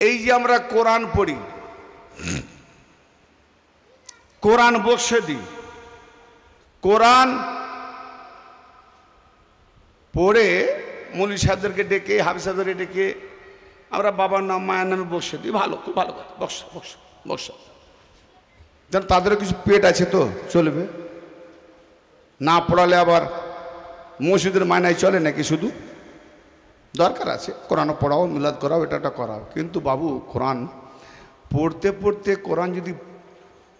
এই যে আমরা কোরআন পড়ি, কোরআন বসে দিই, কোরআন পড়ে মৌলী সাহেবদেরকে ডেকে, হাফিজ সাহেবদেরকে ডেকে আমরা বাবার নাম মায়ের নামে বসে দিই। ভালো, খুব ভালো কথা, বসা বসা বসা। যেন তাদেরও কিছু পেট আছে তো চলবে, না পড়ালে আবার মসজিদের মায়নায় চলে নাকি? শুধু দরকার আছে কোরআনও পড়াও, মিলাদ করাও, এটা করাও, কিন্তু বাবু কোরআন পড়তে পড়তে কোরআন যদি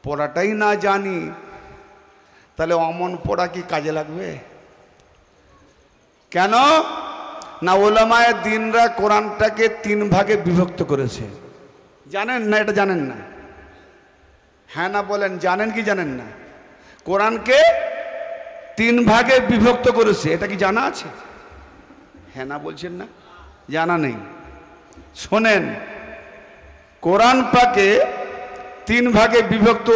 পড়াটাই না জানি তাহলে অমন পড়া কি কাজে লাগবে? কেন না ওলামায়ে দ্বীনরা কোরআনটাকে 3 ভাগে বিভক্ত করেছে। জানেন না? এটা জানেন না? হ্যাঁ না বলেন, জানেন কি জানেন না? কোরআনকে 3 ভাগে বিভক্ত করেছে, এটা কি জানা আছে? হ্যাঁ না বলছেন না? জানা নেই? শোনেন, কোরআন পাকে 3 ভাগে বিভক্ত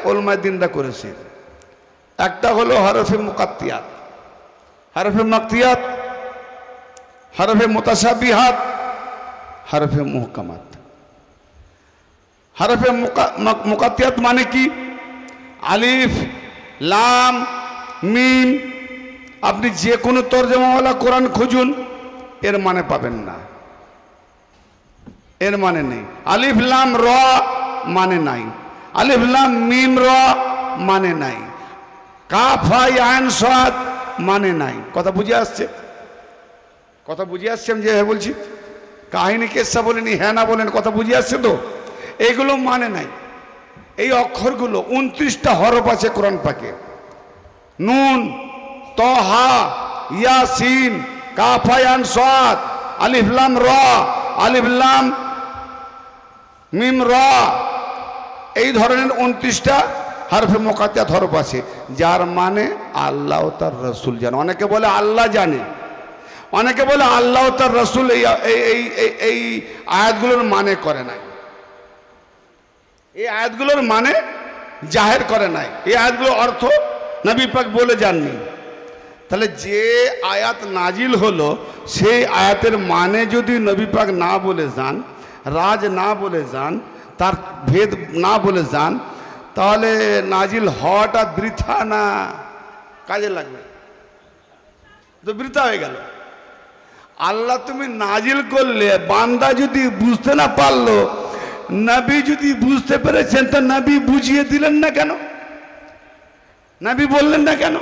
ওলামায়ে দ্বীনরা করেছে। একটা হলো হরফে মুকাত্তিয়াত, হরফে মাকতিয়াত, হরফে মুতাশাবিহাত, হরফে মুহকামাত। হরফে মুকাত্তিয়াত মানে কি? আলিফ, লাম, মিম। আপনি যে কোনো তরজমাওয়ালা কোরআন খুঁজুন, এর মানে পাবেন না, এর মানে নেই। আলিফ লাম র মানে নাই, আলিফ লাম মিম র মানে নাই, কাফ আই আইন সাদ মানে নাই। কথা বুঝে আসছে? কথা বুঝে আসছে? আমি যে হ্যাঁ বলছি, কাহিনী কেসা বলিনি, হ্যাঁ না বলেন, কথা বুঝে আসছে তো? এইগুলো মানে নাই। এই অক্ষরগুলো 29টা হরফ আছে কোরআন পাকে। নুন, তহা, ইয়াসিন, কাফ আই আইন সাদ, আলিফ লাম র, আলিফ লাম মিম র, এই ধরনের 29টা হরফে মুকাত্তিয়াত হরফ আছে, যার মানে আল্লাহ ও তার রসুল জানে। অনেকে বলে আল্লাহ জানে, অনেকে বলে আল্লাহ ও তার রসুল এই আয়াতগুলোর মানে করে নাই, এই আয়াতগুলোর মানে জাহের করে নাই, এই আয়াতগুলোর অর্থ নবী পাক বলে যাননি। তাহলে যে আয়াত নাজিল হলো সেই আয়াতের মানে যদি নবী পাক না বলে যান, রাজ না বলে যান, তার ভেদ না বলে যান, তাহলে নাজিল হওয়াটা বৃথা না কাজে লাগবে? তো বৃথা হয়ে গেল। আল্লাহ তুমি নাজিল করলে, বান্দা যদি বুঝতে না পারলো, নবী যদি বুঝতে পেরেছেন তো নবী বুঝিয়ে দিলেন না কেন? নবী বললেন না কেন?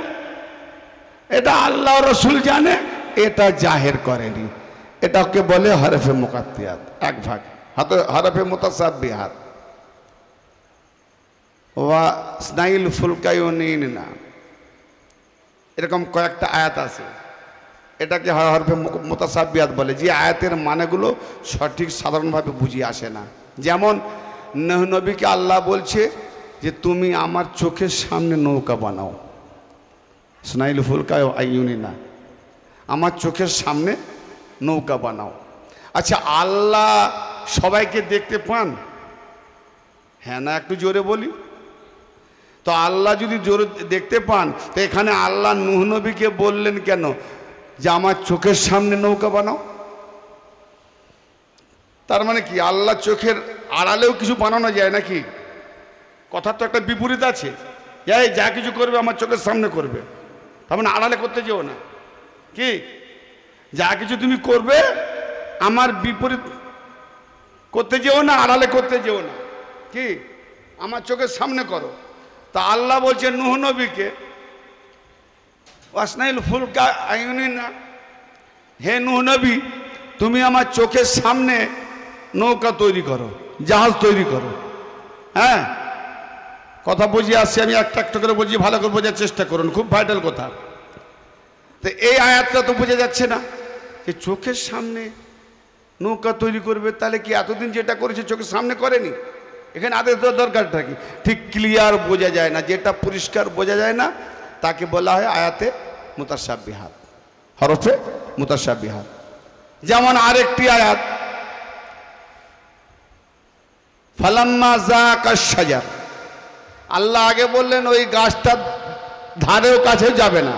এটা আল্লাহ রসুল জানে, এটা জাহের করেনি। এটাকে বলে হরফে মুকাত্তিয়াত, এক ভাগ। হরফে মুতাশাবিহাত ওয়া স্নাইল ফুলকায়ুনিন না, এরকম কয়েকটা আয়াত আছে, এটাকে হরফে মুতাশাবিহাত বলে, যে আয়াতের মানেগুলো সঠিক সাধারণভাবে বুঝিয়ে আসে না। যেমন নূহ নবীকে আল্লাহ বলছে যে তুমি আমার চোখের সামনে নৌকা বানাও, স্নাইল ফুলকায়ুনিন না, আমার চোখের সামনে নৌকা বানাও। আচ্ছা, আল্লাহ সবাইকে দেখতে পান? হ্যাঁ না একটু জোরে বলি তো? আল্লাহ যদি জোরে দেখতে পান তো এখানে আল্লাহ নূহ নবীকে বললেন কেন যে আমার চোখের সামনে নৌকা বানাও? তার মানে কি আল্লাহ চোখের আড়ালেও কিছু বানানো যায় নাকি? কথার তো একটা বিপরীত আছে, এই যা কিছু করবে আমার চোখের সামনে করবে, তার মানে আড়ালে করতে যেও না। কি যা কিছু তুমি করবে আমার বিপরীত করতে যেও না, আড়ালে করতে যেও না, কি আমার চোখের সামনে করো। তা আল্লাহ বলছে নূহ নবীকে ওয়াসনাইল ফুলকায়ুনিন না, হে নূহ নবী তুমি আমার চোখের সামনে নৌকা তৈরি করো, জাহাজ তৈরি করো। হ্যাঁ, কথা বুঝিয়ে আসছে, আমি একটা একটা করে বলছি, ভালো করে বোঝার চেষ্টা করুন, খুব ভাইটাল কথা। তো এই আয়াতটা তো বোঝা যাচ্ছে না যে চোখের সামনে নৌকা তৈরি করবে, তাহলে কি এতদিন যেটা করেছে চোখের সামনে করেনি? এখানে আদেশ দেওয়ার দরকারটা কি? ঠিক ক্লিয়ার বোঝা যায় না, যেটা পরিষ্কার বোঝা যায় না তাকে বলা হয় আয়াতে মুতাশাবিহাত, হরফে মুতাশাবিহাত। যেমন আরেকটি আয়াত, ফালাম্মা যাকা শাজার, আল্লাহ আগে বললেন ওই গাছটার ধারেও কাছেও যাবে না,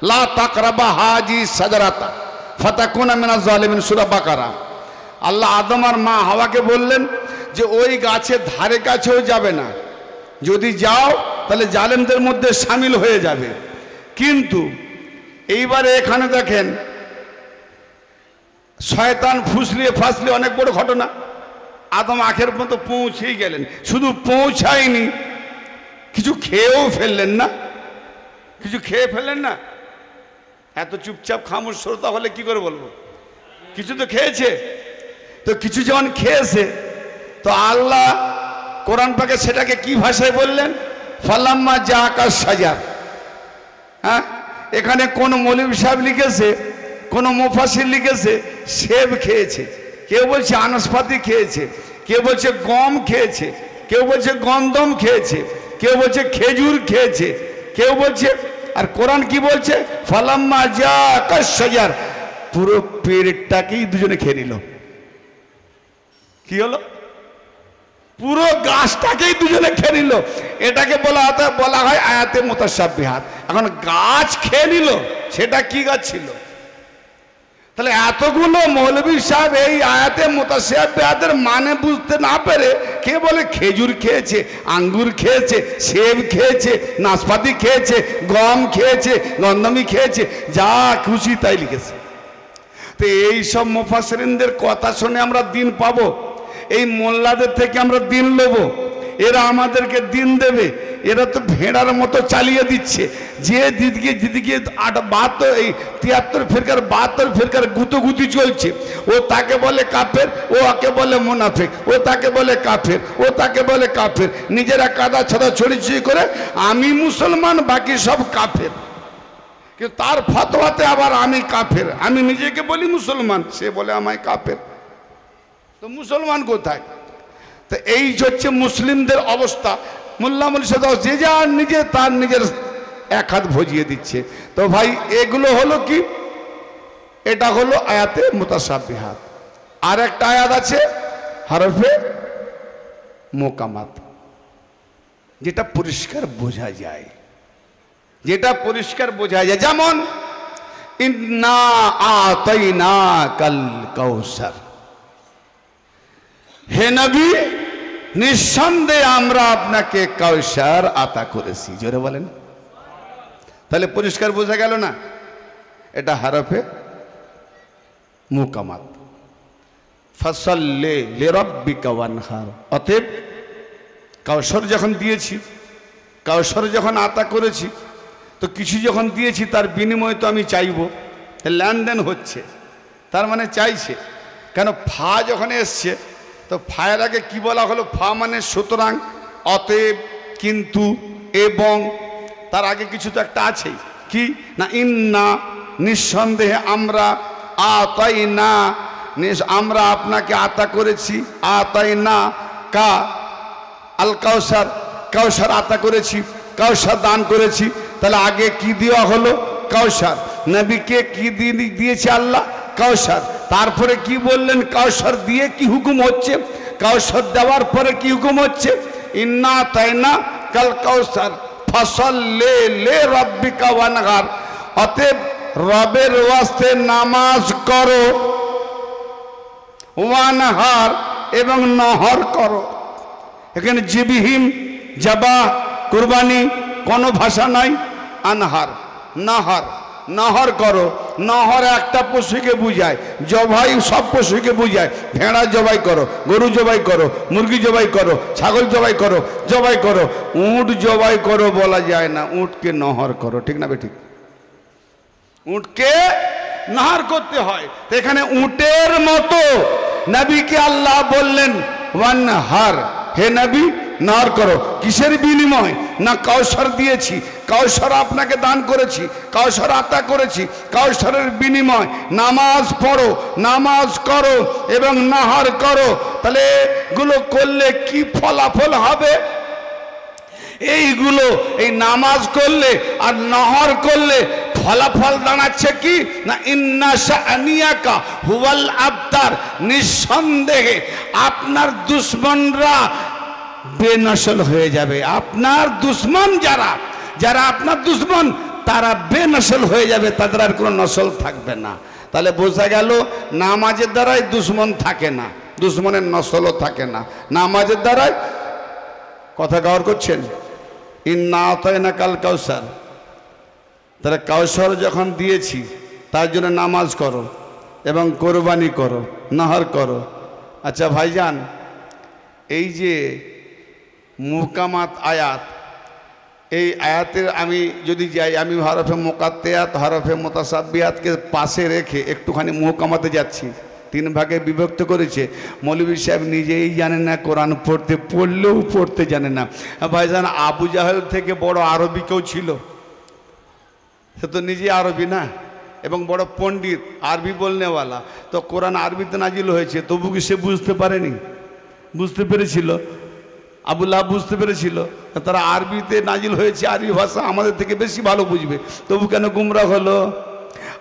লা তাকরাবা হাজি শাজারাতা ফাতাকুনা মিনাজ জালিমিন, সূরা বাকারা। আল্লাহ আদম আর মা হাওয়াকে বললেন যে ওই গাছের ধারে কাছেও যাবে না, যদি যাও তাহলে জালেমদের মধ্যে সামিল হয়ে যাবে। কিন্তু এইবারে এখানে দেখেন শয়তান ফুসলিয়ে ফাসলিয়ে অনেক বড় ঘটনা। আদম আখের মতো পৌঁছেই গেলেন, শুধু পৌঁছায়নি, কিছু খেয়েও ফেললেন না, কিছু খেয়ে ফেললেন না। এত চুপচাপ খামোশ শ্রোতা হলে কি করে বলবো? কিছু তো খেয়েছে। তো কিছু যখন খেয়েছে তো আল্লাহ কোরআন পাকে সেটাকে কি ভাষায় বললেন? ফালাম্মা যা আকাশ সাজার। হ্যাঁ, এখানে কোন মৌলভী সাহেব লিখেছে, কোন মুফাসসির লিখেছে সেব খেয়েছে, কেউ বলছে আনাসপাতি খেয়েছে, কেউ বলছে গম খেয়েছে, কেউ বলছে গন্দম খেয়েছে, কেউ বলছে খেজুর খেয়েছে, কেউ বলছে, আর কোরআন কি বলছে? ফালাম্মা যা আকাশ সাজার, পুরো পেটটাকেই দুজনে খেয়ে নিল। কি হলো? পুরো গাছটাকেই দুজনে খেয়ে নিল। এটাকে বলা হয় আয়াতে মুতাশাবিহাত। এখন গাছ খেয়ে নিল, সেটা কি গাছ ছিল? তাহলে এতগুলো মৌলভী সাহেব এই আয়াতে মুতাশাবিহাতের মানে বুঝতে না পেরে কে বলে খেজুর খেয়েছে, আঙ্গুর খেয়েছে, সেব খেয়েছে, নাশপাতি খেয়েছে, গম খেয়েছে, গন্ধমি খেয়েছে, যা খুশি তাই লিখেছে। তো এই সব মুফাসসিরিনদের কথা শুনে আমরা দিন পাবো? এই মোল্লাদের থেকে আমরা দিন নেব? এরা আমাদেরকে দিন দেবে? এরা তো ভেড়ার মতো চালিয়ে দিচ্ছে। যে দিদিকে 73 ফিরকার 72 ফিরকার গুতোগুতি চলছে। ও তাকে বলে কাফের, ও ওকে বলে মুনাফিক, ও তাকে বলে কাফের, ও তাকে বলে কাফের। নিজেরা কাদা ছাদা ছড়িয়ে করে আমি মুসলমান, বাকি সব কাফের। কিন্তু তার ফতোয়াতে আবার আমি কাফের, আমি নিজেকে বলি মুসলমান, সে বলে আমায় কাফের। তো মুসলমান কোথায়? তো এই হচ্ছে মুসলিমদের অবস্থা। মোল্লা মুর্শিদ যে যার নিজে তার নিজের এক হাত ভজিয়ে দিচ্ছে। তো ভাই এগুলো হলো কি? এটা হলো আয়াতে মুতাশাবিহাত। আর একটা আয়াত আছে হরফে মোকামাত, যেটা পরিষ্কার বোঝা যায়, যেটা পরিষ্কার বোঝা যায়। যেমন ইন্না আতাইনাকাল কাউসার, হে নবী নিঃসন্দেহে আমরা আপনাকে কাউসার আতা করেছি। জোরে বলেন। তাহলে পরিষ্কার বোঝা গেল না? এটা হরফে মুকামাত। ফাসাল্লি লিরাব্বিকা ওয়ানহার। অতএব কাউসার যখন দিয়েছি, কাউসার যখন আতা করেছি, তো কিছু যখন দিয়েছি তার বিনিময়ে তো আমি চাইব। লেনদেন হচ্ছে, তার মানে চাইছে। কেন ফা যখন এসছে তো ফায়ের আগে কি বলা হলো? ফা মানে সুতরাং, অতএব, কিন্তু, এবং, তার আগে কিছু তো একটা আছেই। কি না? ইন্না নিঃসন্দেহে আমরা, আতাইনা আমরা আপনাকে আতা করেছি, আতাইনা কা আল কাউসার, কাউসার আতা করেছি, কাউসার দান করেছি। তাহলে আগে কি দেওয়া হলো? কাউসার। নবীকে কি দিয়েছে আল্লাহ? কাউসার। তারপরে কি বললেন? কাউসার দিয়ে কি হুকুম হচ্ছে? কাউসার দেওয়ার পরে কি হুকুম হচ্ছে? ইন্না তাইনা কাল কাউসার ফাসাল্লি লিরাব্বিকা ওয়ানহার। অতএব রবের ওয়াস্তে নামাজ করো, ওয়ানহার এবং নহর করো। এখানে জিবিহিম জবা কুরবানি কোনো ভাষা নাই। আনহার নাহার, নহর করো। নহর একটা পশুকে বুঝায়, জবাই সব পশুকে বুঝায়। ভেড়া জবাই করো, গরু জবাই করো, মুরগি জবাই করো, ছাগল জবাই করো, জবাই করো। উট জবাই করো বলা যায় না, উটকে নহর করো। ঠিক না বেঠিক? উটকে নহর করতে হয়। তো এখানে উটের মতো নবীকে আল্লাহ বললেন ওয়ানহার, হে নবী নহর করো। কিসের বিনিময়? না কাউসার দিয়েছি, কাউসার আপনাকে দান করেছি, কাউসার আতা করেছি। কাউসারের বিনিময় নামাজ পড়ো, নামাজ করো এবং নহর করো। তাহলে এগুলো করলে কি ফলাফল হবে? এইগুলো এই নামাজ করলে আর নহর করলে ফলাফল দাঁড়াচ্ছে কি না? ইন্না শাআনিয়াকা হুয়াল আবতার, নিঃসন্দেহে আপনার দুশমনরা বেনসল হয়ে যাবে। আপনার দুশমন যারা, যারা আপনার দুশমন, তারা বেনসল হয়ে যাবে, তাদের আর কোনো নসল থাকবে না। তাহলে বোঝা গেল নামাজের দ্বারাই দুশ্মন থাকে না, দুশ্মনের নসলও থাকে না নামাজের দ্বারাই। কথা গৌর করছেন? ইন্না আতাইনা কাল কাউসার, তাহলে কাউসার যখন দিয়েছি তার জন্য নামাজ করো এবং কোরবানি করো, নাহার করো। আচ্ছা ভাইজান, এই যে মুহকামাত আয়াত, এই আয়াতের আমি যদি যাই, আমি হরফে মোকাত্তেয়াত হরফে মুতাসাব্বিহাতকে পাশে রেখে একটুখানি মুহকামাতে যাচ্ছি। 3 ভাগে বিভক্ত করেছে। মৌলভী সাহেব নিজেই জানে না কোরআন পড়তে, পড়লেও পড়তে জানে না। ভাইজান, আবু জাহেল থেকে বড় আরবি কেউ ছিল? সে তো নিজে আরবি না, এবং বড় পণ্ডিত, আরবি বলনেওয়ালা। তো কোরআন আরবিতে নাজিল হয়েছে, তবু কি সে বুঝতে পারেনি? বুঝতে পেরেছিল। আবু লাহাব বুঝতে পেরেছিল। তারা আরবিতে নাজিল হয়েছে, আরবি ভাষা আমাদের থেকে বেশি ভালো বুঝবে, তবু কেন গুমরাহ হলো?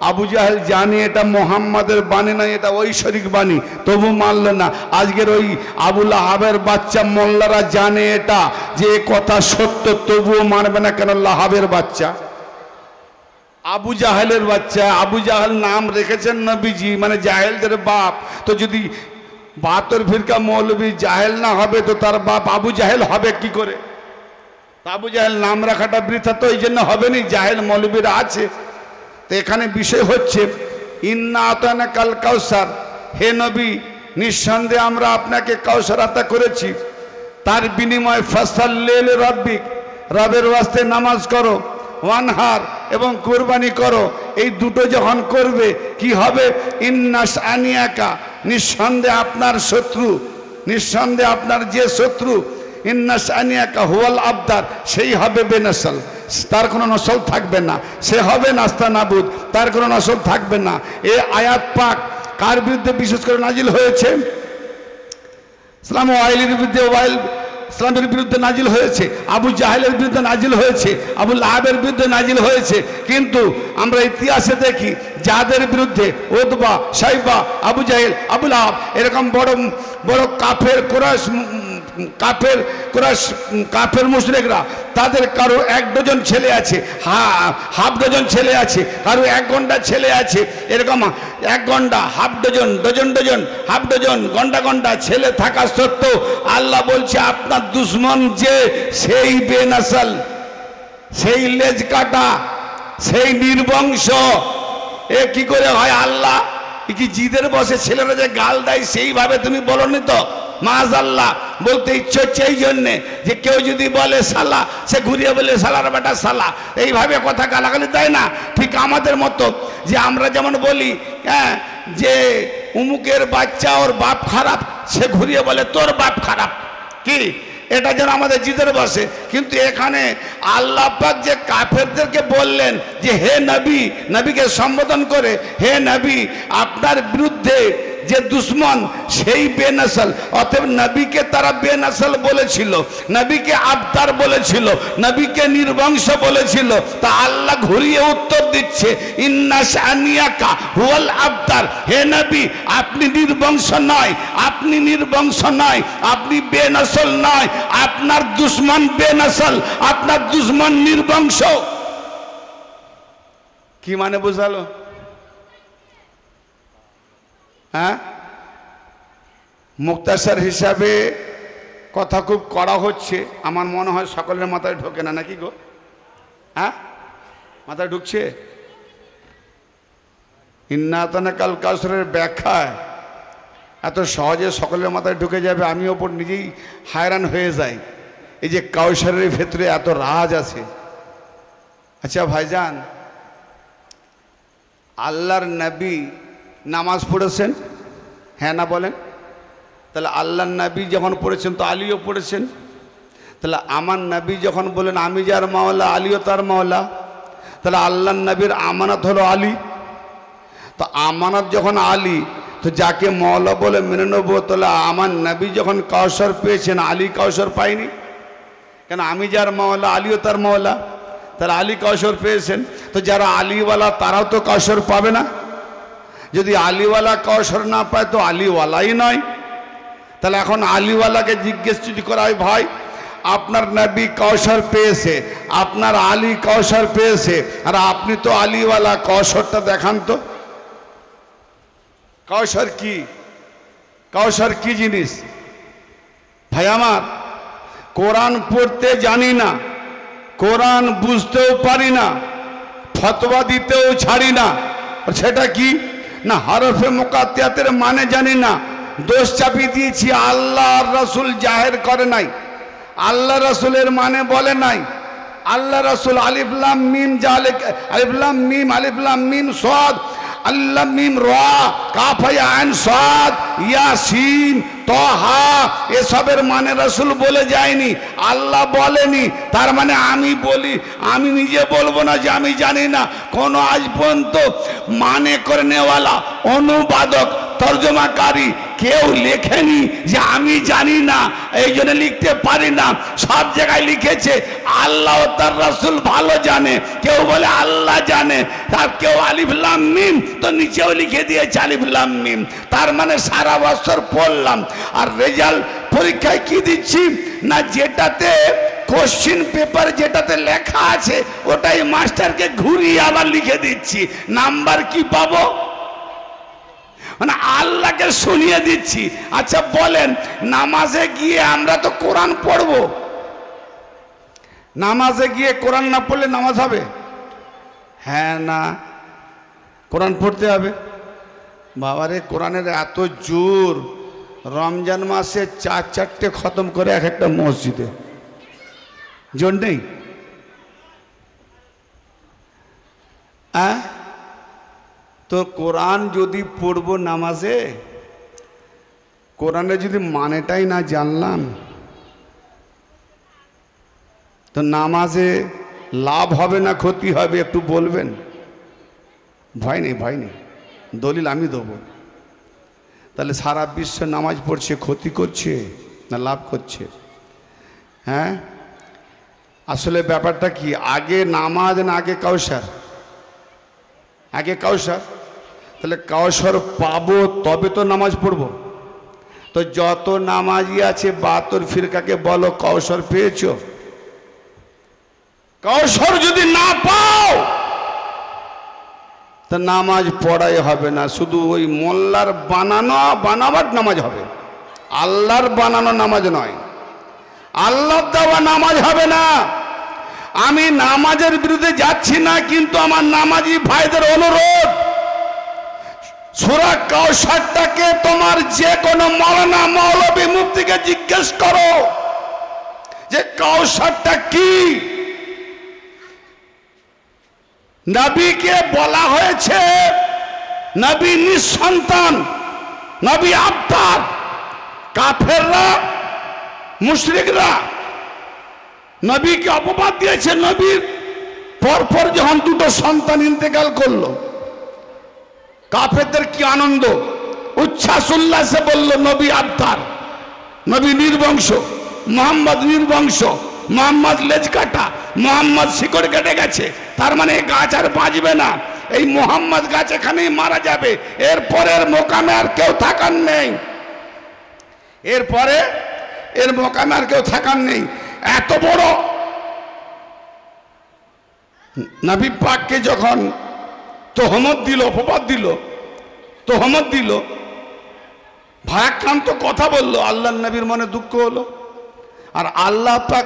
আবু জাহেল জানে এটা মোহাম্মদের বাণী নয়, এটা ঐশ্বরিক বাণী, তবু মানল না। আজকের ওই আবু লাহাবের বাচ্চা মোল্লারা জানে এটা যে কথা সত্য, তবুও মানবে না। কেন? লাহাবের বাচ্চা, আবু জাহেলের বাচ্চা। আবু জাহেল নাম রেখেছেন নবীজি, মানে জাহেলদের বাপ। তো যদি 72 ফিরকা মৌলবী জাহেল না হবে, তো তার বাপ আবু জাহেল হবে কি করে? আবু জাহেল নাম রাখাটা বৃথা, তো এই জন্য হবে নি, জাহেল মৌলবীরা আছে। তো এখানে বিষয় হচ্ছে ইন্না আতানা কাল কাউসার, হে নবী নিঃসন্দেহে আমরা আপনাকে কাউসার আতা করেছি, তার বিনিময়ে ফাসাল্লিল রাব্বিক, রবের ওয়াস্তে নামাজ করো, ওয়ানহার এবং কুরবানি করো। এই দুটো যখন করবে কি হবে? ইন্না শানিয়াকা, নিঃসন্দেহে আপনার শত্রু, নিঃসন্দেহে আপনার যে শত্রু, ইন্না শানিয়াকা হুয়াল আবতার, সেই হবে বেনসল, তার কোনো নসল থাকবে না, সে হবে নাস্তানাবুদ, তার কোনো নসল থাকবে না। এই আয়াত পাক কার বিরুদ্ধে বিশেষ করে নাজিল হয়েছে? ইসলাম ওয়াইলের বিরুদ্ধে, ওয়াইল ইসলামের বিরুদ্ধে নাজিল হয়েছে, আবু জাহেলের বিরুদ্ধে নাজিল হয়েছে, আবু লাহাবের বিরুদ্ধে নাজিল হয়েছে। কিন্তু আমরা ইতিহাসে দেখি যাদের বিরুদ্ধে উতবা, শাইবা, আবু জাহেল, আবু লাহাব, এরকম বড় বড় কাফের কাফের মুশরিকরা, তাদের কারো 1 ডজন ছেলে আছে, হাফ ডজন ছেলে আছে, কারো 1 গন্ডা ছেলে আছে। এরকম 1 গন্ডা, half dozen, dozen dozen, half dozen, গন্ডা গন্ডা ছেলে থাকা সত্ত্বেও আল্লাহ বলছে আপনার দুশ্মন যে, সেই বেনাসল, সেই লেজ কাটা, সেই নির্বংশ। এ কি করে হয়? আল্লাহ কি জিদের বসে ছেলেরা যে গাল দেয় সেইভাবে তুমি বলনি তো? মাআযাল্লাহ বলতে ইচ্ছে হচ্ছে এই জন্যে যে কেউ যদি বলে সালা, সে ঘুরিয়ে বলে সালার বেটা সালা, এইভাবে কথা গালাগালি দেয় না। ঠিক আমাদের মতো যে আমরা যেমন বলি হ্যাঁ যে উমুকের বাচ্চা ওর বাপ খারাপ, সে ঘুরিয়ে বলে তোর বাপ খারাপ। কি এটা যেন আমাদের জিদের বসে। কিন্তু এখানে আল্লাহ পাক যে কাফেরদেরকে বললেন যে হে নবী, নবীকে সম্বোধন করে হে নবী আপনার বিরুদ্ধে যে দুশ্মন সেই বেনসল, অতএব নবীকে তারা বেনসল বলেছিল, নবীকে আবতার বলেছিল, নবীকে নির্বংশ বলেছিল। তা আল্লাহ ঘুরিয়ে উত্তর দিচ্ছে ইন্না শানিয়াকা হুয়াল আবতার, হে নবী আপনি নির্বংশ নয়, আপনি নির্বংশ নয়, আপনি বেনসল নয়, আপনার দুশ্মন বেনসল, আপনার দুশ্মন নির্বংশ। কি মানে বুঝালো? হ্যাঁ, মুক্তাসার হিসাবে কথা খুব কড়া হচ্ছে, আমার মনে হয় সকলের মাথায় ঢোকে না, নাকি গো? হ্যাঁ, মাথায় ঢুকছে? ইন্না আতানা কাল কাউসারের ব্যাখ্যায় এত সহজে সকলের মাথায় ঢুকে যাবে, আমি ওপর নিজেই হায়রান হয়ে যাই। এই যে কাউসারের ভেতরে এত রাজ আছে। আচ্ছা ভাইজান, আল্লাহর নবী নামাজ পড়েছেন, হ্যাঁ না বলেন? তাহলে আল্লাহর নবী যখন পড়েছেন তো আলীও পড়েছেন। তাহলে আমার নবী যখন বলেন আমি যার মাওলা আলীও তার মাওলা, তাহলে আল্লাহর নবীর আমানত হলো আলী। তো আমানত যখন আলী, তো যাকে মাওলা বলে মেনে নেবো। তাহলে আমার নবী যখন কাউসার পেয়েছেন, আলী কাউসার পায়নি কেন? আমি যার মাওলা আলীও তার মাওলা, তাহলে আলী কাউসার পেয়েছেন। তো যারা আলীওয়ালা তারাও তো কাউসার পাবে না। যদি আলীওয়ালা কাউসার না পায় তো আলীওয়ালাই নয়। তাহলে এখন আলীওয়ালাকে জিজ্ঞেস যদি করা হয় ভাই আপনার নবী কাউসার পেয়েছে, আপনার আলী কাউসার পেয়েছে, আর আপনি তো আলীওয়ালা, কাউসারটা দেখান তো। কাউসার কি? কাউসার কি জিনিস? ভাই আমার, কোরআন পড়তে জানি না, কোরআন বুঝতেও পারি না, ফতোয়া দিতেও ছাড়ি না। সেটা কি না, হরফে মুকাত্তাতের মানে জানি না, দোষ চাপিয়ে দিয়েছি। আল্লাহ আর রাসূল জাহের করে নাই, আল্লাহ রাসূলের মানে বলে নাই। আল্লাহ রাসূল আলিফ লাম মিম জালিক, আলিফ লাম মিম সাদ, আল্লাহ মিম রা কাফ হা আইন সাদ ইয়াসিন তাহা, এসবের মানে রাসূল বলে যায়নি, আল্লাহ বলেনি। তার মানে আমি বলি, আমি নিজে বলবো না যে আমি জানি না। কোন আজ পর্যন্ত মানে করে নেওয়ালা, অনুবাদক, তর্জমাকারী কেউ লেখেনি যে আমি জানি না, এই জন্য লিখতে পারি না। সব জায়গায় লিখেছে আল্লাহ তার রাসূল ভালো জানে। কেউ বলে আল্লাহ জানে, তার কেউ আলিফ লাম মিম তো নিচেও লিখে দিয়েছে আলিফ লাম মিম। তার মানে সারা বছর পড়লাম, আর রেজাল্ট পরীক্ষায় কি দিচ্ছি না, যেটাতে কোশ্চিন পেপার যেটাতে লেখা আছে ওটাই মাস্টারকে ঘুরিয়ে আবার লিখে দিচ্ছি। নাম্বার কি পাবো? মানে আল্লাহকে শুনিয়ে দিচ্ছি। আচ্ছা বলেন, নামাজে গিয়ে আমরা তো কোরআন পড়ব, নামাজে গিয়ে কোরআন না পড়লে নামাজ হবে? হ্যাঁ না, কোরআন পড়তে হবে। বাবারে, কোরআনের এত জোর, রমজান মাসে 4-4টে খতম করে এক একটা মসজিদে, জোর নেই? তো কোরআন যদি পড়বো নামাজে, কোরআনে যদি মানেটাই না জানলাম, তো নামাজে লাভ হবে না ক্ষতি হবে একটু বলবেন? ভয় নেই, ভয় নেই, দলিল আমি দেবো। তাহলে সারা বিশ্ব নামাজ পড়ছে, ক্ষতি করছে না লাভ করছে? হ্যাঁ, আসলে ব্যাপারটা কি, আগে নামাজ না আগে কাউসার? আগে কাউসার। তাহলে কাউসার পাবো তবে তো নামাজ পড়বো। তো যত নামাজি আছে 72 ফিরকাকে বলো কাউসার পেয়েছো? কাউসার যদি না পাও তা নামাজ পড়াই হবে না, শুধু ওই মোল্লার বানাবার নামাজ হবে, আল্লাহর বানানো নামাজ নয়, আল্লাহর দেওয়া নামাজ হবে না। আমি নামাজের বিরুদ্ধে যাচ্ছি না, কিন্তু আমার নামাজি ভাইদের অনুরোধ, সূরা কাউসারটাকে তোমার যে কোনো মাওলানা মৌলবী মুফতিকে জিজ্ঞেস করো যে কাউসারটা কি। নবীকে বলা হয়েছে নবী নিঃসন্তান, নবী আবতার। কাফেররা, মুশরিকরা নবীকে অপবাদ দিয়েছে। নবীর পরপর যখন 2টো সন্তান ইন্তেকাল করলো, কাফেরদের কি আনন্দ, উচ্ছ্বাস উল্লাসে বলল নবী আবতার, নবী নির্বংশ, মোহাম্মদ নির্বংশ, মোহাম্মদ লেজ কাটা, মোহাম্মদ শিকড় কেটে গেছে। তার মানে গাছ আর বাঁচবে না, এই মোহাম্মদ গাছ এখানেই মারা যাবে, এরপরের মোকামে আর কেউ থাকার নেই, এরপরে এর মোকামে আর কেউ থাকার নেই। এত বড় নবী পাককে যখন তোহমত দিল, অপবাদ দিল, তোহমত দিল, ভারাক্রান্ত কথা বললো, আল্লাহ নবীর মনে দুঃখ হলো। আর আল্লাহ পাক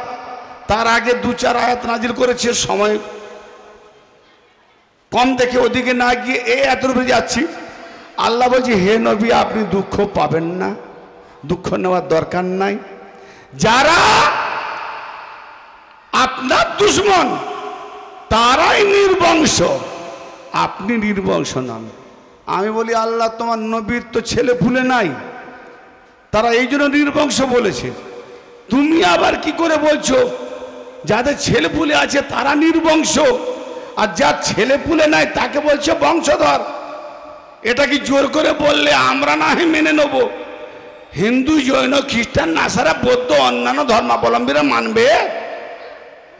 তার আগে 2-4 আয়াত নাজিল করেছে, সময় কম দেখে ওদিকে না গিয়ে এতটুকু যাচ্ছি। আল্লাহ বলছে, হে নবী আপনি দুঃখ পাবেন না, দুঃখ নেওয়ার দরকার নাই। যারা আপনার দুশমন তারাই নির্বংশ, আপনি নির্বংশ নন। আমি বলি, আল্লাহ তোমার নবীর তো ছেলে পুলে নাই, তারা এই জন্য নির্বংশ বলেছে। তুমি আবার কি করে বলছো যাদের ছেলে পুলে আছে তারা নির্বংশ, আর যার ছেলে পুলে নাই তাকে বলছে বংশধর? এটা কি জোর করে বললে আমরা না মেনে নেব? হিন্দু, জৈন, খ্রিস্টান, নাসারা, বৌদ্ধ, অন্যান্য ধর্মাবলম্বীরা মানবে?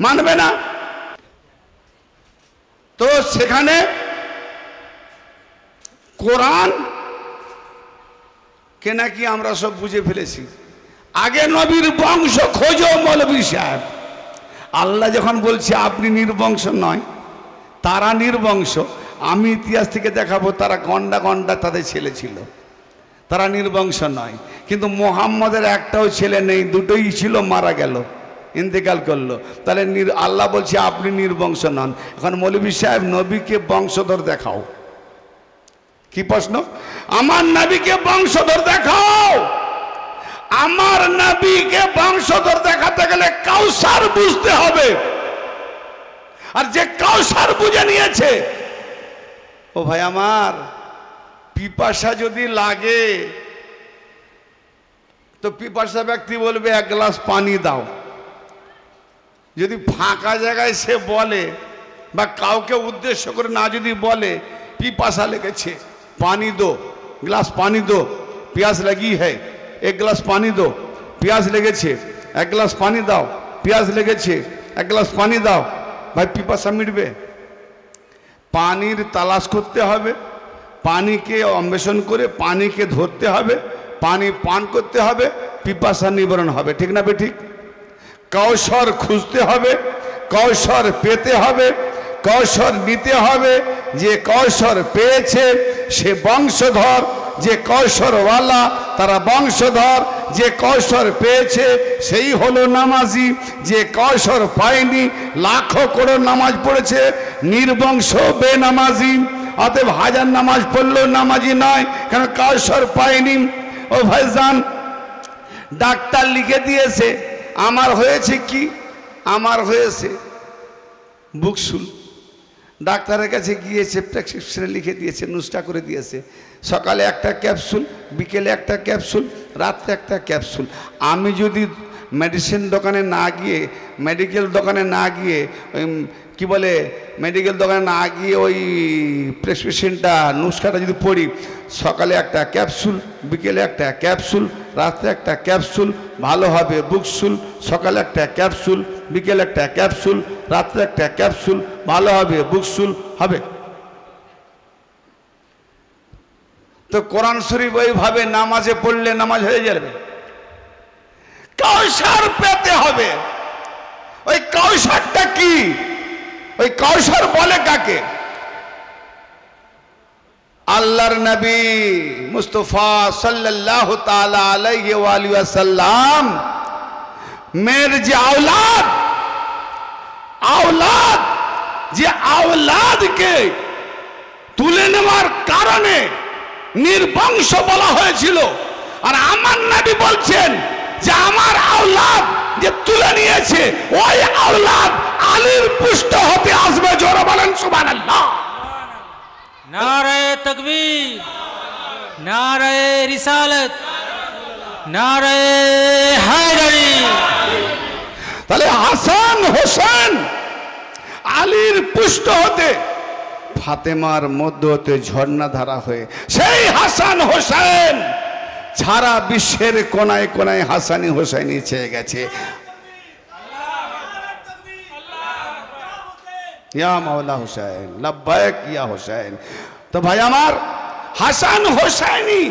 মানবে না। তো সেখানে কোরআন কে নাকি আমরা সব বুঝে ফেলেছি। আগে নবীর বংশ খোঁজো মৌলভী সাহেব। আল্লাহ যখন বলছে আপনি নির্বংশ নয়, তারা নির্বংশ, আমি ইতিহাস থেকে দেখাবো তারা গন্ডা গন্ডা তাদের ছেলে ছিল। তারা নির্বংশ নয়। কিন্তু মোহাম্মদের একটাও ছেলে নেই, দুটোই ছিল, মারা গেল, ইন্তেকাল করলো। তাহলে আল্লাহ বলছে আপনি নির্বংশ নন। এখন মৌলভী সাহেব নবীকে বংশধর দেখাও। কি প্রশ্ন? আমার নবীকে বংশধর দেখাও। আমার নবীকে বংশধর দেখাতে গেলে কাউসার বুঝতে হবে। আর যে কাউসার বুঝে নিয়েছে, ও ভাই আমার, পিপাসা যদি লাগে তো পিপাসা ব্যক্তি বলবে এক গ্লাস পানি দাও। যদি ফাঁকা জায়গায় সে বলে বা কাউকে উদ্দেশ্য করে না যদি বলে পিপাসা লেগেছে, पानी दो, गिलास पानी दो, प्यास लगी है, एक गिलास पानी दो, प्यास लेगे छे, एक गिलास पानी दाओ, प्यास लेगे छे, एक गिलास पानी दाओ, भाई पिपासा मिटबे? पानीर तलाश करते हबे, पानी के अन्वेषण करे पानी के धरते हबे, पानी पान करते हबे, पिपासा निवारण हबे। ठीक ना बेठिक? कौशल खुঁজতে হবে, कौशल পেতে হবে, कौशल নিতে হবে। যে কৌশল পেয়েছে সে বংশধর, যে কৌশলওয়ালা তারা বংশধর। যে কৌশল পেয়েছে সেই হলো নামাজি, যে কৌশল পায়নি লাখো করে নামাজ পড়েছে নির্বংশ বেনামাজি। অতএব হাজার নামাজ পড়লেও নামাজি নয়, কারণ কৌশল পায়নি। ও ভাইজান, ডাক্তার লিখে দিয়েছে আমার হয়েছে কি, আমার হয়েছে বুকশুল। ডাক্তারের কাছে গিয়েছে, প্রেসক্রিপশনে লিখে দিয়েছে, নুস্খা করে দিয়েছে, সকালে একটা ক্যাপসুল, বিকেলে একটা ক্যাপসুল, রাত্রে একটা ক্যাপসুল। আমি যদি মেডিসিন দোকানে না গিয়ে, মেডিকেল দোকানে না গিয়ে, ওই কী বলে, মেডিকেল দোকানে না গিয়ে ওই প্রেসক্রিপশনটা, নুস্খাটা যদি পড়ি, সকালে একটা ক্যাপসুল, বিকেলে একটা ক্যাপসুল, রাত্রে একটা ক্যাপসুল, ভালো হবে বুকসুল। সকালে একটা ক্যাপসুল, বিকেলে একটা ক্যাপসুল, রাত্রে একটা ক্যাপসুল, ভালো হবে বুকসুল হবে। তো কোরআন শরীফ ওইভাবে নামাজে পড়লে নামাজ হয়ে যাবে। কৌশল পেতে হবে। ওই কৌশলটা কি? ওই কৌশল বলে কাকে? আল্লাহর নবী মুস্তাফা সাল্লাল্লাহু তাআলা আলাইহি ওয়া আলিহি ওয়াসাল্লাম মের যে আওলাদ, আওলাদ যে আওলাদকে তুলে নেওয়ার কারণে নির্বংশ বলা হয়েছিল। আর আমার নবী বলছেন যে আমার আওলাদ যে তুলে নিয়েছে ওই আওলাদ আলীর পুষ্ট হতে আসবে। জোরে বলেন সুবহানাল্লাহ। नारे तकबीर, नारे रिसालत, नारे हैदरी। তাহলে হাসান হোসেন আলীর পুষ্ট হতে, ফাতেমার মধ্য হতে ঝর্ণা ধারা হয়ে সেই হাসান হোসেন সারা বিশ্বের কোনায় কোনায় হাসানি হোসেনি ছেয়ে গেছে। ইয়া মাওলা হোসেন, লব্বাইক ইয়া হোসেন। তো ভাই আমার, হাসান হোসেনি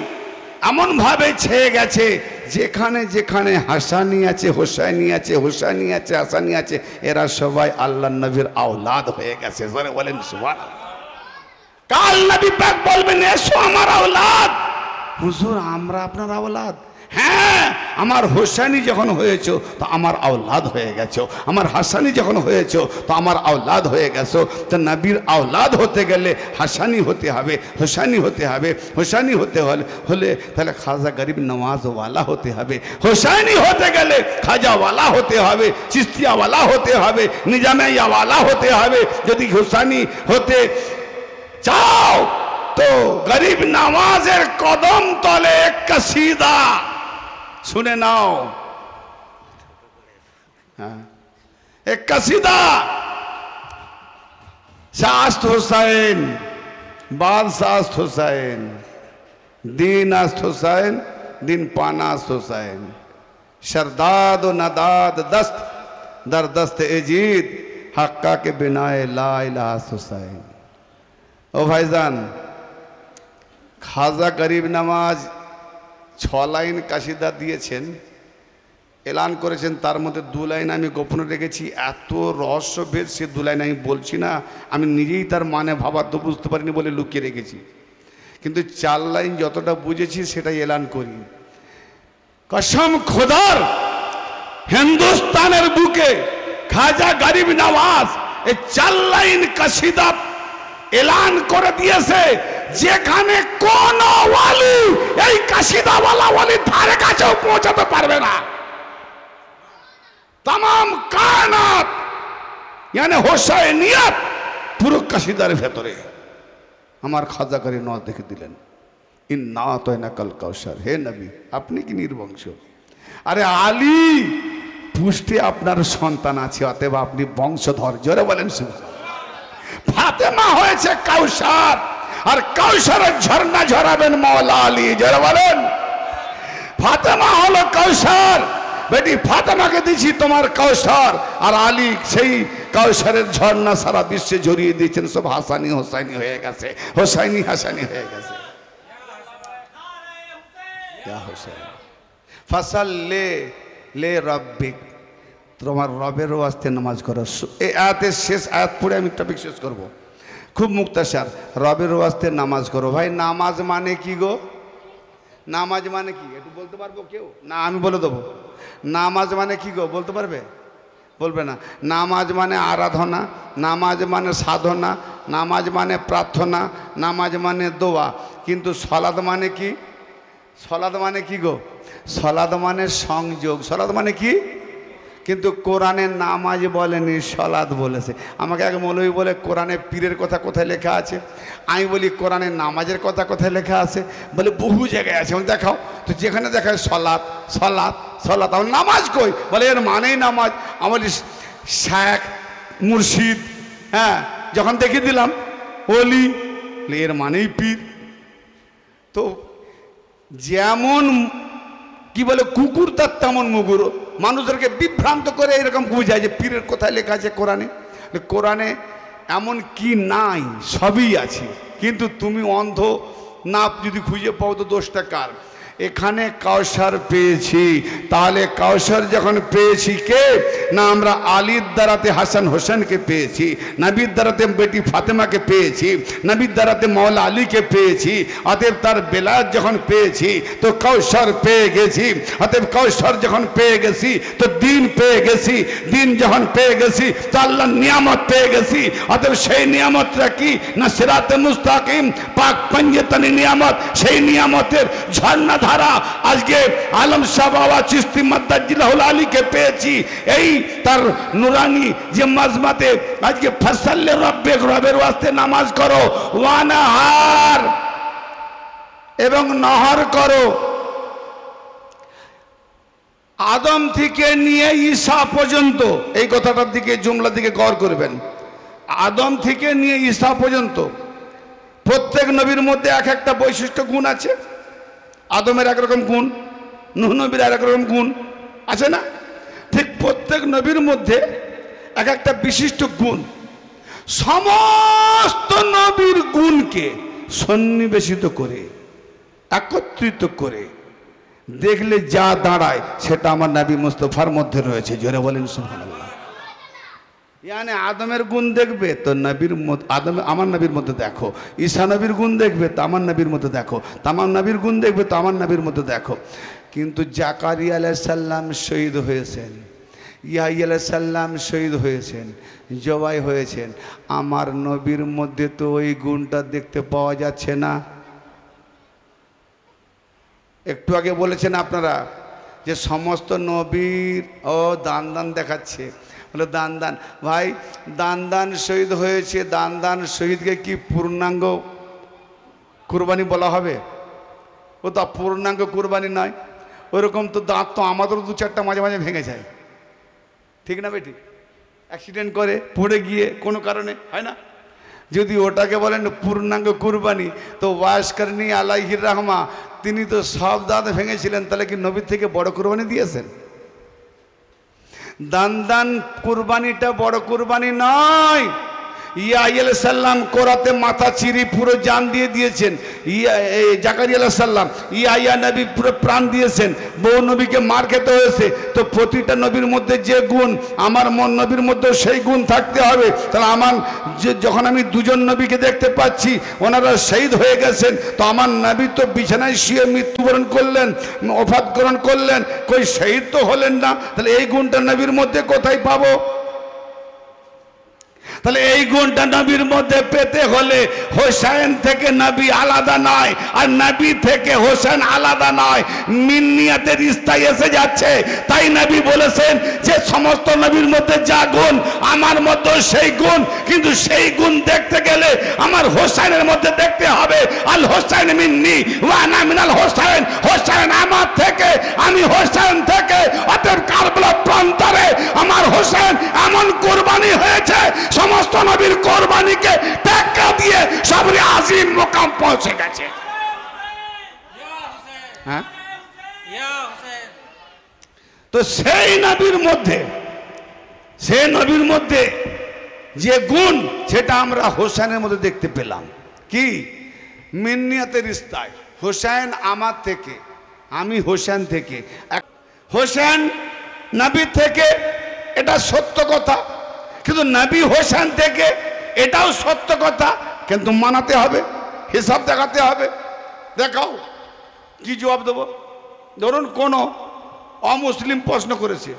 এমন ভাবে ছেয়ে গেছে, যেখানে যেখানে হাসানি আছে, হোসেনি আছে, হোসেনি আছে, হাসানি আছে, এরা সবাই আল্লাহর নবীর আওলাদ হয়ে গেছে। জোরে বলেন সুবহানাল্লাহ। কাল নবী পাক বলবেন এসো আমার আওলাদ। হুজুর আমরা আপনার আওলাদ? হ্যাঁ, আমার হোসেনি যখন হয়েছে তো আমার আওলাদ হয়ে গেছো, আমার হাসানি যখন হয়েছে তো আমার আওলাদ হয়ে গেছো। তো নবীর আওলাদ হতে গেলে হাসানি হতে হবে, হোসেনি হতে হবে। হোসেনি হতে হলে তাহলে খাজা গরিব নওয়াজওয়ালা হতে হবে। হোসেনি হতে গেলে খাজাওয়ালা হতে হবে, চিস্তিয়াওয়ালা হতে হবে, নিজামিয়াওয়ালা হতে হবে। যদি হোসেনি হতে চাও তো গরিব নওয়াজের কদম তলে এক কসিদা শুনে নাও। হ্যাঁ, এক কসিদা শাস্ত হোসেন, বাদশাস্ত হোসেন, দিন আস্ত হোসেন, দিন পানাস্ত হোসেন, शरदाद व नदाद दस्त दर दस्त एजीद हक्का के बिनाए ला इलाहा हुसैन। ओ भाईजान, खाजा गरीब नवाज 6 লাইন কাশিদা দিয়েছেন, এলান করেছেন, তার মধ্যে 2 লাইন আমি গোপনে রেখেছি। এত রহস্যভেদ সে 2 লাইন আমি বলছি না, আমি নিজেই তার মানে ভাবার্থ বুঝতে পারিনি বলে লুকিয়ে রেখেছি। কিন্তু 4 লাইন যতটা বুঝেছি সেটাই এলান করি। কসম খোদার, হিন্দুস্তানের বুকে খাজা গরিব নওয়াজ এই 4 লাইন কাসিদা এলান করে দিয়েছে, যেখানে কোন ওয়ালি এই কাসিদাওয়ালা ওয়ালি ধারে কাছেও পৌঁছাতে পারবে না। तमाम कायनात यानी হোসাইনিয়ত পুরো কাসিদার ভেতরে আমার খাজা করে নওয়াজ দেখে দিলেন। ইন্না আতাইনাকাল কাউসার, হে নবী আপনি কি নির্বংশ? আরে আলী পুষ্টে আপনার সন্তান আছে, অতএব আপনি বংশধর। জোরে বলেন সুবহানাল্লাহ। ফাতেমা হয়েছে কাউসার, আর কাউসারের ঝর্ণা ঝরাবেন মাওলা আলী। জোরে বলেন। ফাতেমা হলো কাউসার, বেটি ফাতেমাকে দিছি তোমার কাউসার, আর আলী সেই কাউসারের ঝর্ণা সারা বিশ্বে ঝরিয়ে দিয়েছেন। সব হাসানি হোসাইনি হয়ে গেছে, হোসাইনি হাসানি হয়ে গেছে। ফাসাল্লে লে রাব্বিক, তোমার রবের ওয়াস্তে নামাজ করো। এই আয়াতের শেষ আয়াত পড়ে আমি টপিক শেষ করবো, খুব মুক্তাসার। রবের ওয়াস্তে নামাজ করো। ভাই নামাজ মানে কি গো? নামাজ মানে কি একটু বলতে পারবো কেউ? না আমি বলে দেবো। নামাজ মানে কি গো বলতে পারবে? বলবে না। নামাজ মানে আরাধনা, নামাজ মানে সাধনা, নামাজ মানে প্রার্থনা, নামাজ মানে দোয়া। কিন্তু সলাদ মানে কি? সলাদ মানে কি গো? সলাদ মানে সংযোগ। সলাদ মানে কি? কিন্তু কোরআনে নামাজ বলেনি, সলাদ বলেছে। আমাকে এক মৌলবী বলে কোরআনে পীরের কথা কোথায় লেখা আছে? আমি বলি কোরআনে নামাজের কথা কোথায় লেখা আছে? বলে বহু জায়গায় আছে। আমি দেখাও তো, যেখানে দেখায় সলাদ সলাদ সলাদ, আমার নামাজ কই? বলে এর মানেই নামাজ। আমার শেখ মুর্শিদ, হ্যাঁ যখন দেখে দিলাম ওলি, এর মানেই পীর। তো যেমন কি বলে কুকুর তার তেমন মুগুর, মানুষদেরকে বিভ্রান্ত করে এরকম বুঝায় যে পীরের কোথায় লেখা আছে কোরআনে। কোরআনে এমন কি নাই? সবই আছে, কিন্তু তুমি অন্ধ না যদি খুঁজে পাও তো দোষটা কার? এখানে কাউসার পেয়েছি, তাহলে কাউসার যখন পেয়েছি কে না, আমরা আলীর দ্বারাতে হাসান হোসেনকে পেয়েছি, নবীর দ্বারাতে বেটি ফাতেমাকে পেয়েছি, নবীর দ্বারাতে মাওলা আলীকে পেয়েছি। অতএব তার বেলায়েত যখন পেয়েছি তো কাউসার পেয়ে গেছি। অতএব কাউসার যখন পেয়ে গেছি তো দিন পেয়ে গেছি, দিন যখন পেয়ে গেছি তো আল্লাহর নিয়ামত পেয়ে গেছি। অতএব সেই নিয়ামতটা কি না, সিরাতে মুস্তাকিম পাক পঞ্জতনি নিয়ামত। সেই নিয়ামতের ঝর্ণা ধারা আজকে আলম শাহ বাবা চিশতি মাদ্দাজিল্লাহুল আলীকে পেয়েছি। এই তার নুরানি যে মাজমাতে আজকে ফাসাল্লে রাব্বিক, রবের ওয়াস্তে নামাজ করো, ওয়ানাহার এবং নহর করো। আদম থেকে নিয়ে ঈসা পর্যন্ত, এই কথাটার দিকে জুমলা দিকে গৌর করবেন। আদম থেকে নিয়ে ঈসা পর্যন্ত প্রত্যেক নবীর মধ্যে এক একটা বৈশিষ্ট্য গুণ আছে। আদমের একরকম গুণ, নূহ নবীর এক রকম গুণ আছে না? ঠিক প্রত্যেক নবীর মধ্যে এক একটা বিশিষ্ট গুণ। সমস্ত নবীর গুণকে সন্নিবেশিত করে একত্রিত করে দেখলে যা দাঁড়ায় সেটা আমার নবী মুস্তাফার মধ্যে রয়েছে। জোরে বলেন সুবহানাল্লাহ। यानी आदमेर गुण देखबे तो नबीर आदम आमार नबीर मध्य देखो, ईसा नबीर गुण देखबे तो आमार नबीर मध्य देखो, तमाम नबीर गुण देखबे तो आमार नबीर मध्य देखो। किन्तु जाकारिया आलाइहिस सालाम शहीद हयेछेन, ইয়াহিয়া আলাইহিস সালাম শহীদ হয়েছেন, জবাই হয়েছেন। আমার নবীর মধ্যে তো ওই গুণটা দেখতে পাওয়া যাচ্ছে না। একটু আগে বলেছেন আপনারা যে সমস্ত নবীর ও দান দান দেখাচ্ছে, বলে দান দান। ভাই দান দান শহীদ হয়েছে, দান দান শহীদকে কি পূর্ণাঙ্গ কুরবানি বলা হবে? ও তো পূর্ণাঙ্গ কুরবানি নয়। ওইরকম তো দাঁত তো আমাদেরও দু চারটা মাঝে মাঝে ভেঙে যায়, ঠিক না বেটি? অ্যাক্সিডেন্ট করে পড়ে গিয়ে কোনো কারণে, হয় না? যদি ওটাকে বলেন পূর্ণাঙ্গ কুরবানি তো ওয়াসকারনি আলাইহির রাহমা, তিনি তো সব দাঁত ভেঙেছিলেন, তাহলে কি নবীর থেকে বড় কুরবানি দিয়েছেন? দান দান কুরবানিটা বড় কুরবানি নয়, ইয়া আলাইহিস সালাম কোরাতে মাথা চিরি পুরো জান দিয়ে দিয়েছেন। জাকারিয়া আলাইহিস সালাম ইয়া নবী পুরো প্রাণ দিয়েছেন। বহু নবীকে মার খেতে হয়েছে। তো প্রতিটা নবীর মধ্যে যে গুণ, আমার মন নবীর মধ্যে সেই গুণ থাকতে হবে। তাহলে আমার যখন আমি দুজন নবীকে দেখতে পাচ্ছি ওনারা শহীদ হয়ে গেছেন, তো আমার নবী তো বিছানায় শুয়ে মৃত্যুবরণ করলেন, ওফাত গ্রহণ করলেন, কই শহীদ তো হলেন না। তাহলে এই গুণটা নবীর মধ্যে কোথায় পাবো? তাহলে এই গুণটা নবীর মধ্যে পেতে হলে হোসেন থেকে নবী আলাদা নয়, আর নবী থেকে হোসেন আলাদা নয়, মিন্নিয়াতের রিশতায় এসে যাচ্ছে। তাই নবী বলেছেন যে সমস্ত নবীর মধ্যে যা গুণ আমার মধ্যে সেই গুণ, কিন্তু সেই গুণ দেখতে গেলে আমার হোসেনের মধ্যে দেখতে হবে। আল হোসেন মিন্নি ওয়া আনা মিনাল হোসেন, হোসেন আমার থেকে, আমি হোসেন থেকে। অতএব কারবালার প্রান্তরে আমার হোসেন এমন কুরবানি হয়েছে, সমস্ত নবীর কোরবানিকে টেক্কা দিয়ে সবরে আজিম মুকাম পৌঁছে গেছে। হ্যাঁ, তো সেই নবীর মধ্যে যে গুণ, সেটা আমরা হোসেনের মধ্যে দেখতে পেলাম। কি? মিন্নিয়াতের রিশতায় হোসেন আমার থেকে, আমি হোসেন থেকে। হোসেন নবী থেকে, এটা সত্য কথা, কিন্তু নবী হোসেন থেকে, এটাও সত্য কথা, কিন্তু মানাতে হবে, হিসাব দেখাতে হবে। দেখাও, কি জবাব দেবো? ধরুন কোনো অমুসলিম প্রশ্ন করেছে,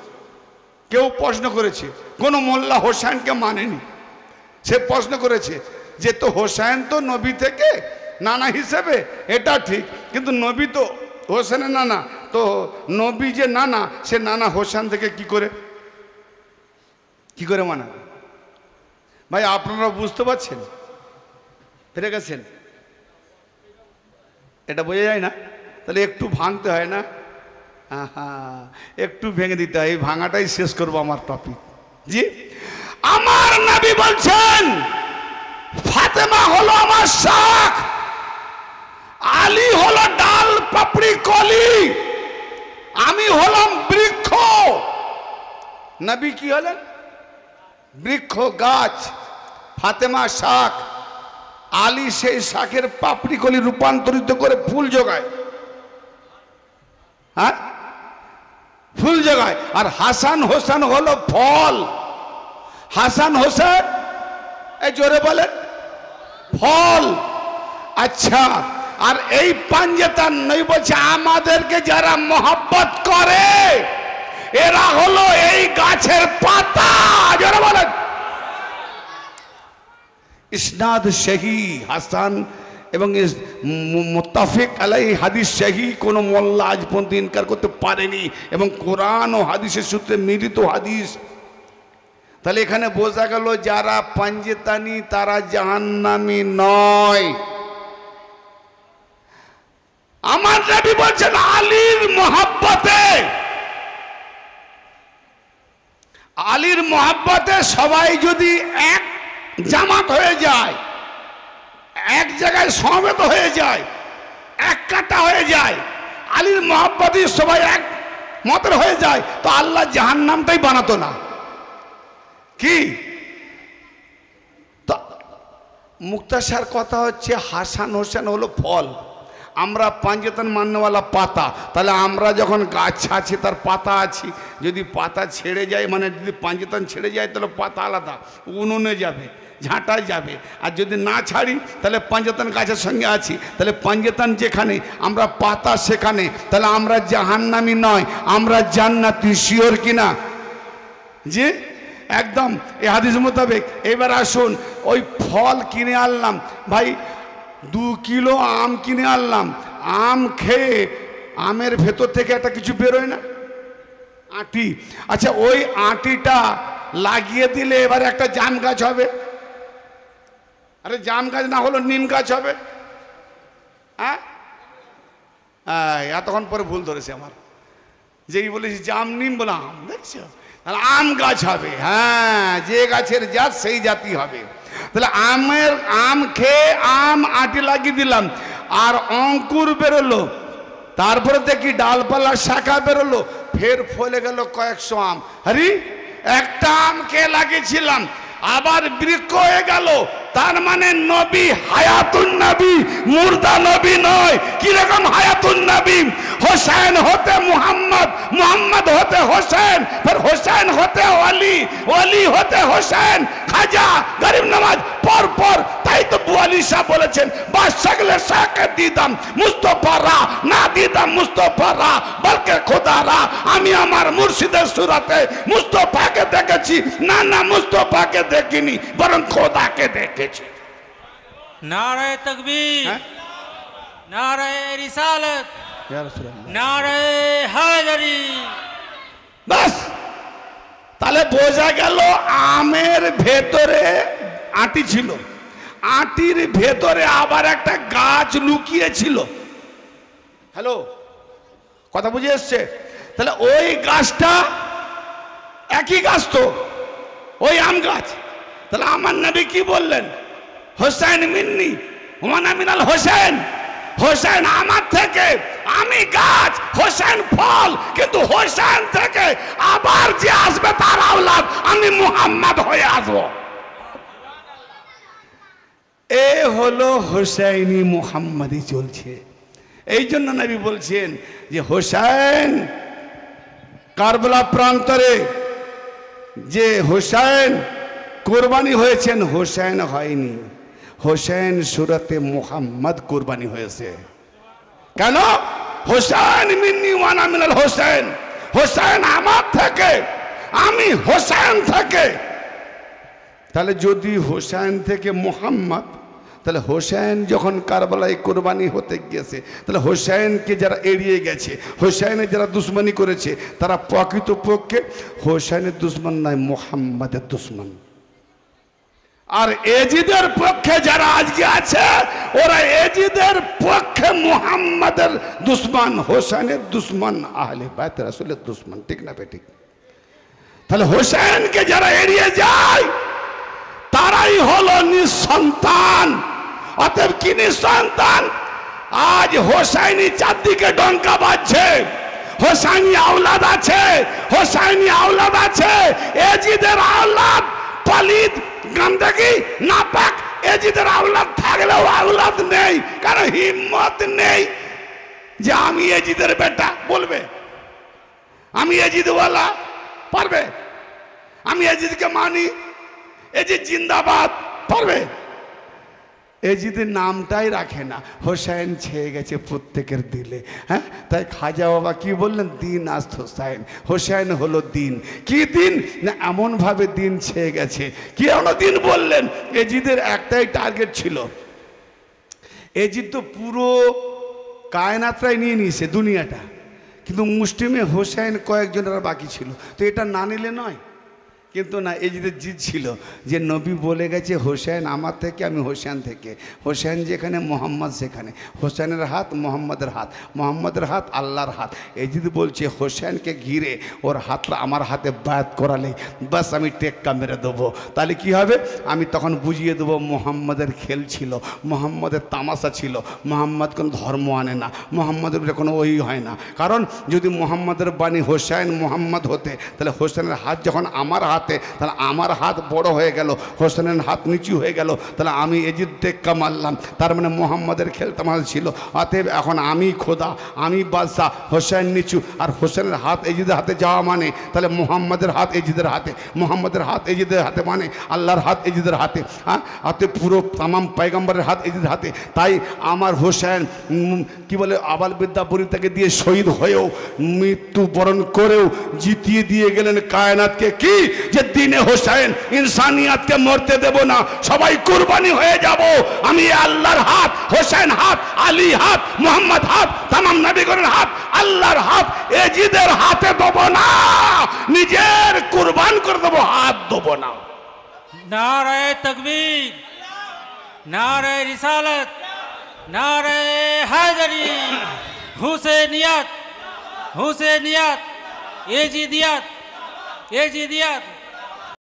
কেউ প্রশ্ন করেছে, কোনো মোল্লা হোসেনকে মানেনি, সে প্রশ্ন করেছে যে তো হোসেন তো নবী থেকে নানা হিসেবে, এটা ঠিক, কিন্তু নবী তো হোসেনের নানা, তো নবী যে নানা, সে নানা হোসেন থেকে কি করে মানাবে? ভাই আপনারা বুঝতে পারছেন? ফিরে গেছেন? এটা বোঝা যায় না? তাহলে একটু ভাঙতে হয় না? একটু ভেঙে দিতে হয়। এই ভাঙাটাই শেষ করবো আমার টপিক। জি, আমার নবী বলছেন ফাতেমা হলো আমার শাখ, আলী হলো ডাল পাপড়ি কলি, আমি হলাম বৃক্ষ। নবী কি হলেন? বৃক্ষ, গাছ, ফাতেমা শাখ, আলী সেই শাখের পাপড়ি কলি রূপান্তরিত করে ফুল জোগায়। হ্যাঁ, ফুল জোগায়। আর হাসান হোসেন হলো ফল। হাসান হোসেন, এই জোরে বলেন, ফল। আচ্ছা, আর এই পাঞ্জেতান নই বলছে আমাদেরকে যারা মহব্বত করে এরা হলো এই গাছের পাতা। যারা বলেন ইসনাদ সহি হাসান এবং মুত্তাফিক আলাই হাদিস সহি, কোন মোল্লা আজ পর্যন্ত ইনকার করতে পারেনি, এবং কোরআন ও হাদিসের সূত্রে মিলিত হাদিস। তাহলে এখানে বোঝা গেল যারা পাঞ্জেতানি তারা জাহান্নামী নয়। আমার নবী বলছেন আলীর মহব্বতে সবাই যদি এক জামাত হয়ে যায়, এক জায়গায় সমবেত হয়ে যায়, এক কাটা হয়ে যায়, আলীর মহব্বতে সবাই এক মতের হয়ে যায়, তো আল্লাহ জাহান্নামটাই বানাতো না। কি? তো মুক্তাসার কথা হচ্ছে হাসান হোসেন হলো ফল, আমরা পাঞ্জেতান মান্যওয়ালা পাতা। তাহলে আমরা যখন গাছ আছে তার পাতা আছি, যদি পাতা ছেড়ে যায়, মানে যদি পাঞ্জেতান ছেড়ে যায় তাহলে পাতা আলাদা, উনুনে যাবে, ঝাঁটায় যাবে। আর যদি না ছাড়ি তাহলে পাঞ্জেতান গাছের সঙ্গে আছি। তাহলে পাঞ্জেতান যেখানে, আমরা পাতা সেখানে। তাহলে আমরা জাহান্নামী নয়, আমরা জান্নাতি। শিওর কিনা? জি, একদম এই হাদিস মোতাবেক। এবার আসুন, ওই ফল কিনে আনলাম ভাই, 2 কিলো আম কিনে আনলাম। আম খেয়ে আমের ভেতর থেকে একটা কিছু বেরোয় না, আঁটি। আচ্ছা, ওই আঁটিটা লাগিয়ে দিলে এবার একটা জাম গাছ হবে। আরে জাম গাছ না হলো নিম গাছ হবে। হ্যাঁ, এতক্ষণ পরে ভুল ধরেছে আমার, যেই বলেছি জাম নিম বলে আম, দেখছো? তাহলে আম গাছ হবে। হ্যাঁ, যে গাছের জাত সেই জাতি হবে। তাহলে আম খেয়ে আম আঁটি লাগিয়ে দিলাম, আর অঙ্কুর বেরোলো, তারপরে দেখি ডালপালার শাখা বেরোলো, ফের ফলে গেল কয়েকশো আম। আরে একটা আম খেয়ে লাগিয়েছিলাম, আবার বৃক্ষ হয়ে গেল। তার মানে নবী হায়াতুন নবী, মুর্দা নবী নয়। কিরকম হায়াতুন নবী? হোসেন হতে মুহাম্মদ, মুহাম্মদ হতে হোসেন, ফির হোসেন হতে ওলি, ওলি হতে হোসেন, খাজা, গরিব নওয়াজ, পর পর। তাই তো বুয়ালি সাহেব বলেছেন, বাদশাগলে শাকে দিদাম মুস্তফারা, না দিদাম মুস্তফারা বলকে খোদারা। আমি আমার মুর্শিদের সুরাতে মুস্তফাকে দেখেছি, না না মুস্তফাকে দেখিনি, বরং খোদাকে দেখেছি। नारे तकबीर, नारे रिसालत, नारे हैदरी। বাস, তাহলে বোঝা গেল আমের ভেতরে আটি ছিল, আটির ভেতরে আবার একটা গাছ লুকিয়ে ছিল। হ্যালো, কথা বুঝে এসছে? তাহলে ওই গাছটা একই গাছ তো, ওই আম গাছ। তাহলে আমার নবী কি বললেন? হোসেন মিন্নি হুমানা মিনাল হোসেন, হোসেন আমার থেকে, আমি গাছ, হোসেন ফল। কিন্তু হোসেন থেকে আবার যে আসবে তার আওলাদ আমি মুহাম্মদ হয়ে আসবো। এ হলো হোসাইনি মুহাম্মাদি চলছে। এই জন্য নবী বলছেন যে হোসেন কারবালা প্রান্তরে যে হোসেন কোরবানি হয়েছেন, হোসেন হয়নি, হোসেন সুরতে মুহাম্মদ কোরবানি হয়েছে। কেন? হোসেন মিন্নি ওয়ানা মিনাল হোসেন, হোসেন আমার থেকে, আমি হোসেন থেকে। তাহলে যদি হোসেন থেকে মুহাম্মদ, তাহলে হোসেন যখন কারবালায় কোরবানি হতে গিয়েছে, তাহলে হোসেনকে যারা এড়িয়ে গেছে, হোসেনের যারা দুশ্মনী করেছে, তারা প্রকৃতপক্ষে হোসেনের দুশ্মন নয়, মুহাম্মাদের দুশ্মন। আর এজিদের পক্ষে যারা আজকে আছে, ওরা এজিদের পক্ষে মুহাম্মাদের দুশ্মন, হোসেনের দুশ্মন, আহলে বাইত রাসূলের দুশ্মন। ঠিক না বেঠিক? তাহলে হোসেনকে যারা এড়িয়ে যায় তারাই হলো নিঃসন্তান। অতএব কি নিঃসন্তান? আজ হোসাইনি চারদিকে ডঙ্কা বাজছে, হোসাইনি আওলাদ আছে, হোসাইনি আওলাদ আছে। এজিদের আওলাদ পালিত, গান্দাগি, নাপাক। এজিদের আওলাদ থাকলেও আওলাদ নেই, কারণ হিম্মত নেই যে আমি এজিদের বেটা বলবে, আমি এজিদওয়ালা, পারবে? আমি এজিদকে মানি, এজিদ জিন্দাবাদ, পারবে? এজিদের নামটাই রাখে না, হোসেন ছেয়ে গেছে প্রত্যেকের দিলে। হ্যাঁ, তাই খাজা বাবা কি বললেন? দিন আস্ত হোসেন, হোসেন হলো দিন। কি দিন? না এমনভাবে দিন ছেয়ে গেছে। কি এমন দিন বললেন? এজিদের একটাই টার্গেট ছিল, এজিদ তো পুরো কায়নাতটাই নিয়ে নিয়েছে, দুনিয়াটা, কিন্তু মুসলিমে হোসেন কয়েকজনের বাকি ছিল। তো এটা না নিলে নয়। কিন্তু না, এজিদের জিদ ছিল যে নবী বলে গেছে হোসেন আমার থেকে, আমি হোসেন থেকে। হোসেন যেখানে মোহাম্মদ সেখানে, হোসেনের হাত মোহাম্মদের হাত, মোহাম্মদের হাত আল্লাহর হাত। এজিদ বলছে হোসেনকে ঘিরে ওর হাতটা আমার হাতে বায়াত করালে বাস আমি টেক্কা মেরে দেবো। তাহলে কি হবে? আমি তখন বুঝিয়ে দেবো মোহাম্মদের খেল ছিল, মোহাম্মদের তামাশা ছিল। মোহাম্মদ কোনো ধর্ম আনে না, মোহাম্মদের কোনো ওই হয় না। কারণ যদি মোহাম্মদের বাণী হোসেন মোহাম্মদ হতে, তাহলে হোসেনের হাত যখন আমার হাত, তাহলে আমার হাত বড় হয়ে গেল, হোসেনের হাত নিচু হয়ে গেল, তাহলে আমি এজিদ টেক্কা মারলাম। তার মানে মোহাম্মদের খেল তামাশা ছিল। অতএব এখন আমি খোদা, আমি বাদশাহ, হোসেন নিচু। আর হোসেনের হাত এজিদের হাতে যাওয়া মানে তাহলে মোহাম্মদের হাত এজিদের হাতে, মোহাম্মদের হাত এজিদের হাতে মানে আল্লাহর হাত এজিদের হাতে। হ্যাঁ, অতএব পুরো তামাম পয়গম্বরের হাত এজিদের হাতে। তাই আমার হোসেন কি বলে, আবাল বিদ্যাপুরী থেকে দিয়ে শহীদ হয়েও, মৃত্যুবরণ করেও জিতিয়ে দিয়ে গেলেন কায়নাতকে। কি যে দিনে হোসেন ইনসানিয়াতকে মরতে দেব না, সবাই কুরবানি হয়ে যাব। আমি আল্লাহর হাত, হোসেন হাত, আলী হাত, মোহাম্মদ হাত, তামাম নবীগণের হাত, আল্লাহর হাত এজিদের হাতে দেব না, নিজের কুরবান করে দেব, হাত দেব না। नारे तकबीर, नारे रिसालत, नारे हैदरी, हुसैनियत, हुसैनियत, एजिदियत, एजिदियत,